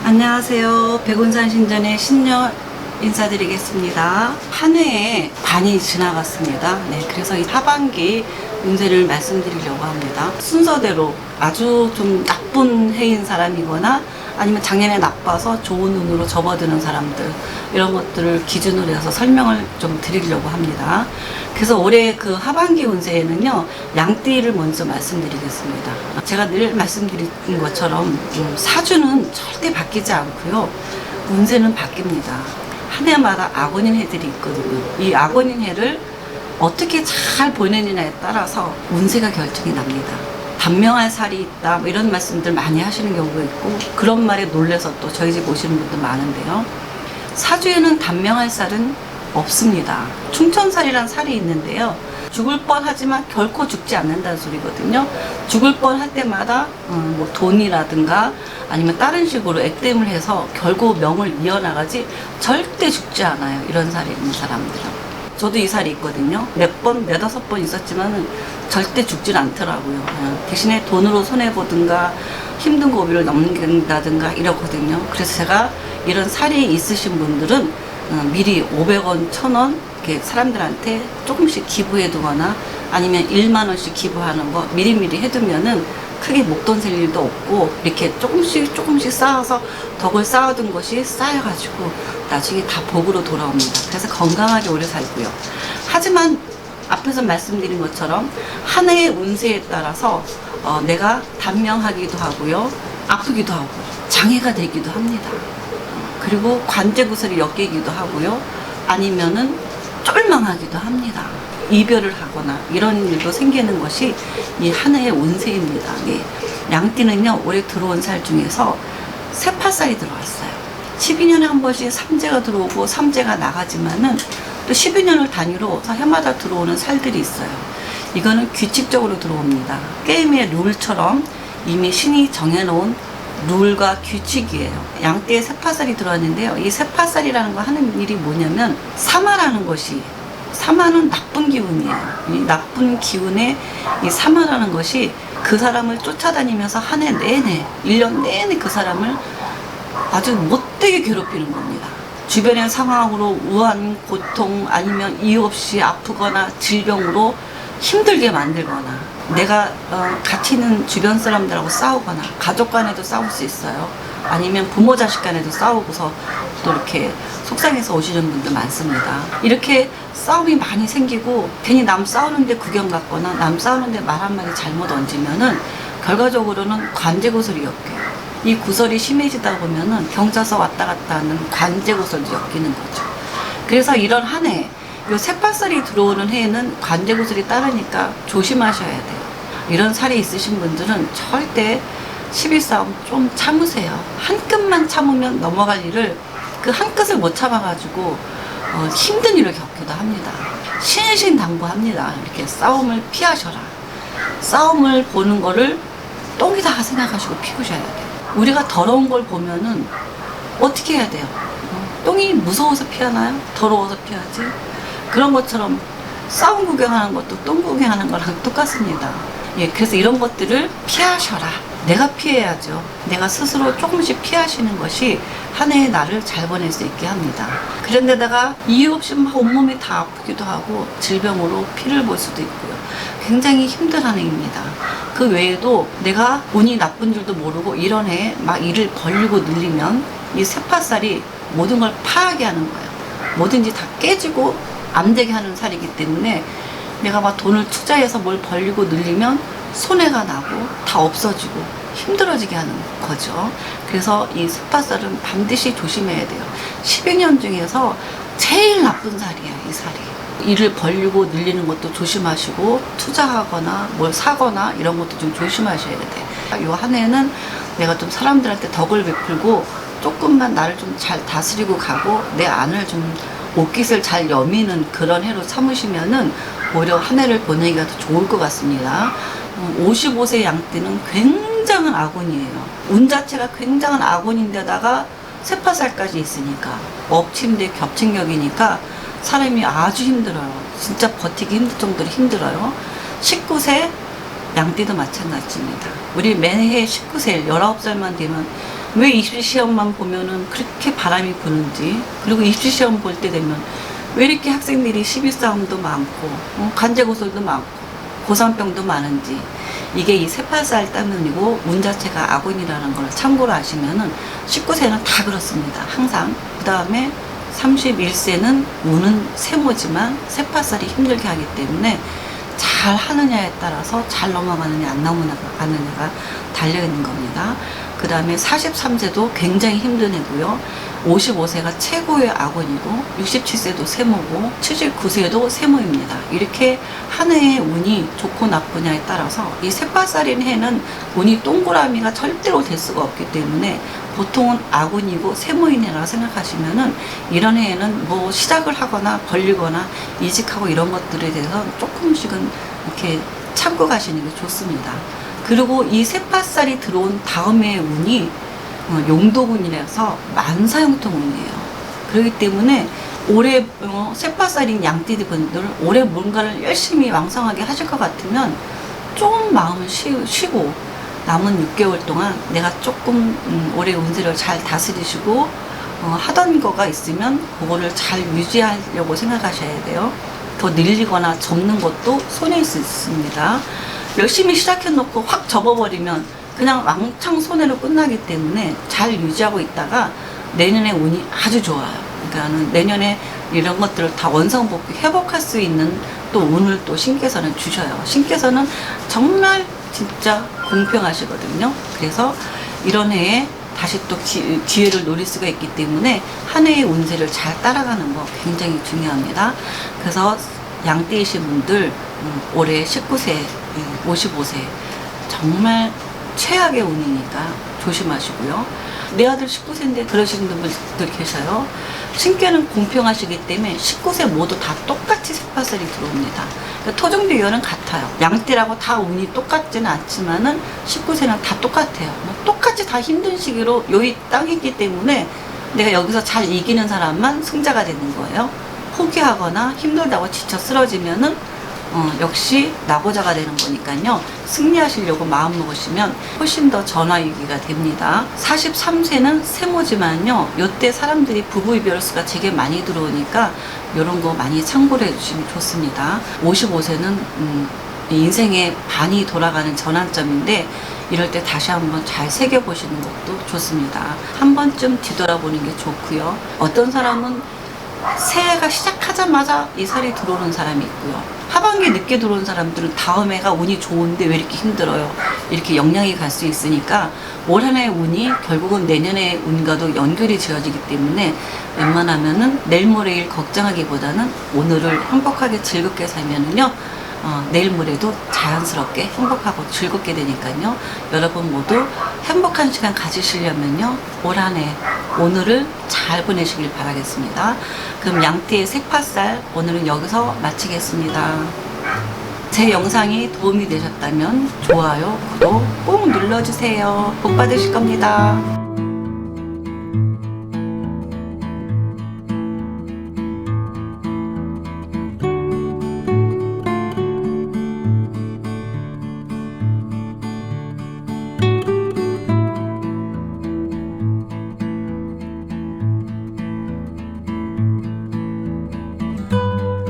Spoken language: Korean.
안녕하세요. 백운산 신전의 신녀 인사드리겠습니다. 한 해에 반이 지나갔습니다. 네, 그래서 이 하반기 운세를 말씀드리려고 합니다. 순서대로 아주 좀 나쁜 해인 사람이거나 아니면 작년에 나빠서 좋은 운으로 접어드는 사람들, 이런 것들을 기준으로 해서 설명을 좀 드리려고 합니다. 그래서 올해 그 하반기 운세에는요, 양띠를 먼저 말씀드리겠습니다. 제가 늘 말씀드린 것처럼 사주는 절대 바뀌지 않고요, 운세는 바뀝니다. 한 해마다 악원인 해들이 있거든요. 이 악원인 해를 어떻게 잘 보내느냐에 따라서 운세가 결정이 납니다. 단명할 살이 있다, 뭐 이런 말씀들 많이 하시는 경우가 있고, 그런 말에 놀래서 또 저희 집 오시는 분들 많은데요. 사주에는 단명할 살은 없습니다. 충천살이란 살이 있는데요, 죽을 뻔하지만 결코 죽지 않는다는 소리거든요. 죽을 뻔할 때마다 뭐 돈이라든가 아니면 다른 식으로 액땜을 해서 결국 명을 이어나가지 절대 죽지 않아요. 이런 살이 있는 사람들은. 저도 이 살이 있거든요. 네다섯 번 있었지만은 절대 죽질 않더라고요. 대신에 돈으로 손해보든가 힘든 고비를 넘긴다든가 이러거든요. 그래서 제가 이런 살이 있으신 분들은 미리 500원, 1000원 이렇게 사람들한테 조금씩 기부해 두거나 아니면 1만 원씩 기부하는 거 미리미리 해두면은 크게 목돈 셀 일도 없고, 이렇게 조금씩 쌓아서 덕을 쌓아둔 것이 쌓여가지고 나중에 다 복으로 돌아옵니다. 그래서 건강하게 오래 살고요. 하지만 앞에서 말씀드린 것처럼 한 해의 운세에 따라서 내가 단명하기도 하고요, 아프기도 하고 장애가 되기도 합니다. 그리고 관제구설이 엮이기도 하고요, 아니면은 쫄망하기도 합니다. 이별을 하거나 이런 일도 생기는 것이 이 한 해의 운세입니다. 예. 양띠는요, 올해 들어온 살 중에서 새파살이 들어왔어요. 12년에 한 번씩 삼재가 들어오고 삼재가 나가지만은 또 12년을 단위로 해마다 들어오는 살들이 있어요. 이거는 규칙적으로 들어옵니다. 게임의 룰처럼 이미 신이 정해놓은 룰과 규칙이에요. 양띠에 새파살이 들어왔는데요, 이 새파살이라는 거 하는 일이 뭐냐면, 사마라는 것이, 사마는 나쁜 기운이에요. 이 나쁜 기운에 이 사마라는 것이 그 사람을 쫓아다니면서 한 해 내내, 1년 내내 그 사람을 아주 못되게 괴롭히는 겁니다. 주변의 상황으로 우한, 고통, 아니면 이유 없이 아프거나 질병으로 힘들게 만들거나, 내가 같이 있는 주변 사람들하고 싸우거나, 가족 간에도 싸울 수 있어요. 아니면 부모 자식 간에도 싸우고서 또 이렇게 속상해서 오시는 분들 많습니다. 이렇게 싸움이 많이 생기고 괜히 남 싸우는데 구경 갔거나 남 싸우는데 말 한마디 잘못 얹으면은 결과적으로는 관제구설이 엮여요. 이 구설이 심해지다 보면은 경자서 왔다 갔다 하는 관제구설이 엮이는 거죠. 그래서 이런 한 해, 요 새파살이 들어오는 해에는 관제구설이 따르니까 조심하셔야 돼요. 이런 살이 있으신 분들은 절대 시비 싸움 좀 참으세요. 한 끗만 참으면 넘어갈 일을 그 한 끗을 못 참아가지고 힘든 일을 겪기도 합니다. 신신당부합니다. 이렇게 싸움을 피하셔라. 싸움을 보는 거를 똥이다 생각하시고 피우셔야 돼요. 우리가 더러운 걸 보면은 어떻게 해야 돼요? 똥이 무서워서 피하나요? 더러워서 피하지? 그런 것처럼 싸움 구경하는 것도 똥 구경하는 거랑 똑같습니다. 예, 그래서 이런 것들을 피하셔라. 내가 피해야죠. 내가 스스로 조금씩 피하시는 것이 한 해의 날을 잘 보낼 수 있게 합니다. 그런데다가 이유 없이 막 온몸이 다 아프기도 하고 질병으로 피를 볼 수도 있고요. 굉장히 힘든 해입니다. 그 외에도 내가 운이 나쁜 줄도 모르고 이런 해에 막 일을 벌리고 늘리면 이 새파살이 모든 걸 파하게 하는 거예요. 뭐든지 다 깨지고 안 되게 하는 살이기 때문에 내가 막 돈을 투자해서 뭘 벌리고 늘리면 손해가 나고 다 없어지고 힘들어지게 하는 거죠. 그래서 이 새파살은 반드시 조심해야 돼요. 12년 중에서 제일 나쁜 살이에요, 이 살이. 일을 벌리고 늘리는 것도 조심하시고, 투자하거나 뭘 사거나 이런 것도 좀 조심하셔야 돼요. 요 한 해는 내가 좀 사람들한테 덕을 베풀고 조금만 나를 좀 잘 다스리고 가고 내 안을 좀 옷깃을 잘 여미는 그런 해로 삼으시면은 오히려 한 해를 보내기가 더 좋을 것 같습니다. 55세 양띠는 굉장한 악운이에요. 운 자체가 굉장한 악운인데다가 새파살까지 있으니까 엎친 데 겹친 격이니까 사람이 아주 힘들어요. 진짜 버티기 힘들 정도로 힘들어요. 19세 양띠도 마찬가지입니다. 우리 매해 19세, 19살만 되면 왜 입시시험만 보면은 그렇게 바람이 부는지, 그리고 입시시험 볼 때 되면 왜 이렇게 학생들이 시비싸움도 많고, 관제고소도 많고, 고산병도 많은지, 이게 이 세팔살 때문이고, 운 자체가 악운이라는 걸 참고로 아시면은 19세는 다 그렇습니다. 항상. 그 다음에 31세는 운은 세모지만 세팔살이 힘들게 하기 때문에 잘 하느냐에 따라서 잘 넘어가느냐 안 넘어가느냐가 달려있는 겁니다. 그 다음에 43세도 굉장히 힘든 해고요. 55세가 최고의 악운이고 67세도 세모고 79세도 세모입니다. 이렇게 한 해의 운이 좋고 나쁘냐에 따라서 이 새빨살인 해는 운이 동그라미가 절대로 될 수가 없기 때문에 보통은 악운이고 세모인 해라 생각하시면은 이런 해에는 뭐 시작을 하거나 벌리거나 이직하고 이런 것들에 대해서 조금씩은 이렇게 참고 가시는 게 좋습니다. 그리고 이 새빨살이 들어온 다음에 운이 용도운이라서 만사형통운이에요. 그렇기 때문에 올해 새빨살인 양띠 분들 올해 뭔가를 열심히 왕성하게 하실 것 같으면 좀 마음을 쉬고 남은 6개월 동안 내가 조금 올해 운세를 잘 다스리시고 하던 거가 있으면 그거를 잘 유지하려고 생각하셔야 돼요. 더 늘리거나 접는 것도 손해일 수 있습니다. 열심히 시작해놓고 확 접어버리면 그냥 왕창 손해로 끝나기 때문에 잘 유지하고 있다가 내년에 운이 아주 좋아요. 그러니까 내년에 이런 것들을 다 원상복귀 회복할 수 있는 또 운을 또 신께서는 주셔요. 신께서는 정말 진짜 공평하시거든요. 그래서 이런 해에 다시 또 기회를 노릴 수가 있기 때문에 한 해의 운세를 잘 따라가는 거 굉장히 중요합니다. 그래서 양띠이신 분들 올해 19세, 55세 정말 최악의 운이니까 조심하시고요. 내 아들 19세인데 그러시는 분들 계셔요. 신께는 공평하시기 때문에 19세 모두 다 똑같이 새빨살이 들어옵니다. 그러니까 토종비율은 같아요. 양띠라고 다 운이 똑같지는 않지만은 19세는 다 똑같아요. 똑같이 다 힘든 시기로 여기 땅이기 때문에 내가 여기서 잘 이기는 사람만 승자가 되는 거예요. 포기하거나 힘들다고 지쳐 쓰러지면은 역시 낙오자가 되는 거니까요. 승리하시려고 마음 먹으시면 훨씬 더 전화위기가 됩니다. 43세는 세모지만요. 이때 사람들이 부부 이별수가 되게 많이 들어오니까 이런 거 많이 참고를 해주시면 좋습니다. 55세는 인생의 반이 돌아가는 전환점인데 이럴 때 다시 한번 잘 새겨보시는 것도 좋습니다. 한 번쯤 뒤돌아보는 게 좋고요. 어떤 사람은 새해가 시작하자마자 이 살이 들어오는 사람이 있고요. 하반기에 늦게 들어온 사람들은 다음 해가 운이 좋은데 왜 이렇게 힘들어요? 이렇게 영향이 갈 수 있으니까 올 한 해의 운이 결국은 내년의 운과도 연결이 지어지기 때문에 웬만하면은 내일 모레일 걱정하기보다는 오늘을 행복하게 즐겁게 살면은요 내일 모레도 자연스럽게 행복하고 즐겁게 되니까요. 여러분 모두 행복한 시간 가지시려면요. 올 한 해 오늘을 잘 보내시길 바라겠습니다. 그럼 양띠의 새빨살 오늘은 여기서 마치겠습니다. 제 영상이 도움이 되셨다면 좋아요, 구독 꼭 눌러주세요. 복 받으실 겁니다.